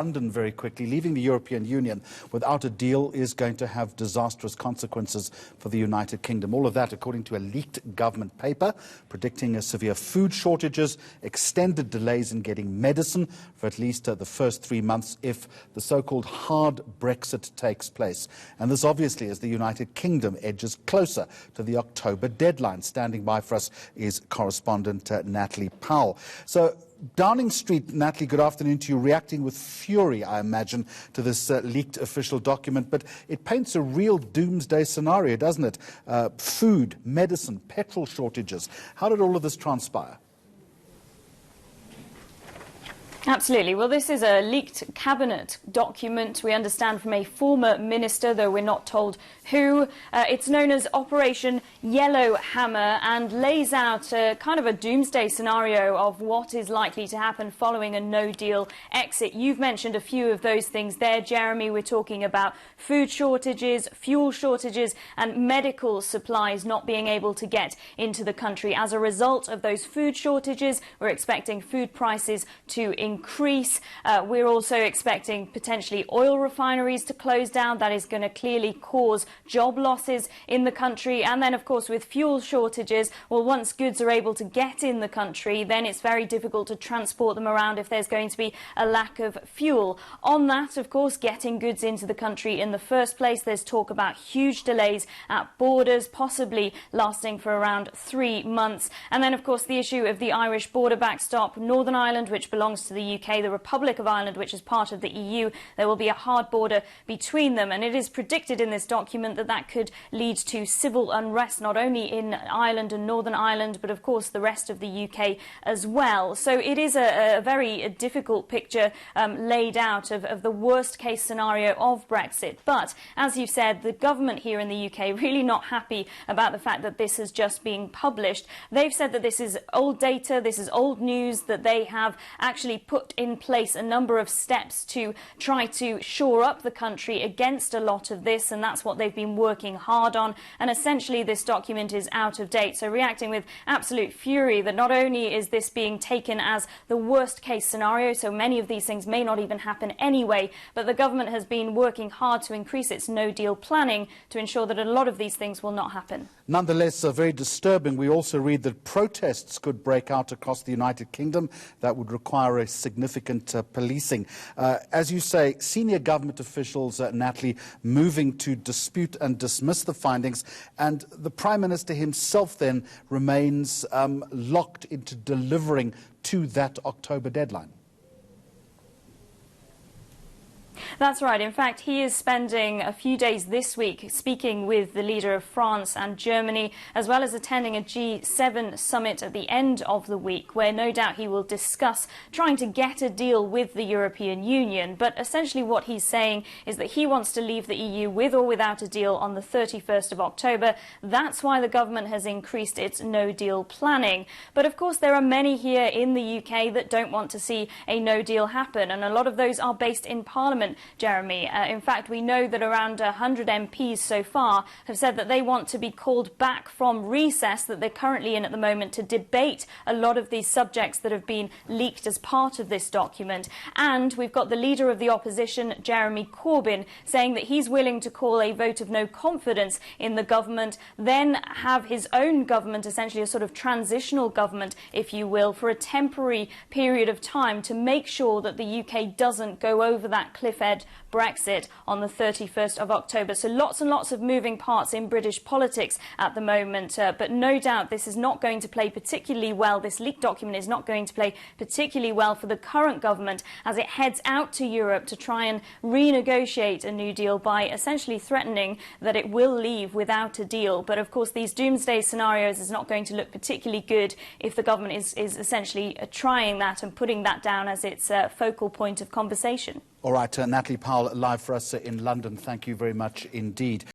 London very quickly. Leaving the European Union without a deal is going to have disastrous consequences for the United Kingdom. All of that according to a leaked government paper predicting severe food shortages, extended delays in getting medicine for at least the first 3 months if the so-called hard Brexit takes place. And this obviously as the United Kingdom edges closer to the October deadline. Standing by for us is correspondent Natalie Powell. So, Downing Street, Natalie, good afternoon to you. Reacting with fury, I imagine, to this leaked official document. But it paints a real doomsday scenario, doesn't it? Food, medicine, petrol shortages. How did all of this transpire? Absolutely. Well, this is a leaked cabinet document, we understand, from a former minister, though we're not told who. It's known as Operation Yellowhammer and lays out kind of a doomsday scenario of what is likely to happen following a no-deal exit. You've mentioned a few of those things there, Jeremy. We're talking about food shortages, fuel shortages and medical supplies not being able to get into the country. As a result of those food shortages, we're expecting food prices to increase. We're also expecting potentially oil refineries to close down. That is going to clearly cause job losses in the country. And then, of course, with fuel shortages, well, once goods are able to get in the country, then it's very difficult to transport them around if there's going to be a lack of fuel. On that, of course, getting goods into the country in the first place, there's talk about huge delays at borders, possibly lasting for around 3 months. And then, of course, the issue of the Irish border backstop, Northern Ireland, which belongs to the UK, the Republic of Ireland, which is part of the EU, there will be a hard border between them. And it is predicted in this document that that could lead to civil unrest, not only in Ireland and Northern Ireland, but of course the rest of the UK as well. So it is a very difficult picture laid out of the worst case scenario of Brexit. But as you said, the government here in the UK really not happy about the fact that this has just been published. They've said that this is old data, this is old news, that they have actually put in place a number of steps to try to shore up the country against a lot of this, and that's what they've been working hard on. And essentially this document is out of date. So reacting with absolute fury that not only is this being taken as the worst case scenario, so many of these things may not even happen anyway, but the government has been working hard to increase its no-deal planning to ensure that a lot of these things will not happen. Nonetheless, very disturbing. We also read that protests could break out across the United Kingdom. That would require a significant policing. As you say, senior government officials, Natalie, moving to dispute and dismiss the findings, and the Prime Minister himself then remains locked into delivering to that October deadline. That's right. In fact, he is spending a few days this week speaking with the leader of France and Germany, as well as attending a G7 summit at the end of the week, where no doubt he will discuss trying to get a deal with the European Union. But essentially what he's saying is that he wants to leave the EU with or without a deal on the 31st of October. That's why the government has increased its no-deal planning. But of course, there are many here in the UK that don't want to see a no-deal happen, and a lot of those are based in Parliament, Jeremy. In fact, we know that around 100 MPs so far have said that they want to be called back from recess that they're currently in at the moment to debate a lot of these subjects that have been leaked as part of this document. And we've got the leader of the opposition, Jeremy Corbyn, saying that he's willing to call a vote of no confidence in the government, then have his own government, essentially a sort of transitional government, if you will, for a temporary period of time to make sure that the UK doesn't go over that cliff edge Brexit on the 31st of October. So lots and lots of moving parts in British politics at the moment, but no doubt this is not going to play particularly well. This leaked document is not going to play particularly well for the current government as it heads out to Europe to try and renegotiate a new deal by essentially threatening that it will leave without a deal. But of course, these doomsday scenarios is not going to look particularly good if the government is essentially trying that and putting that down as its focal point of conversation. All right, Natalie Powell, live for us in London. Thank you very much indeed.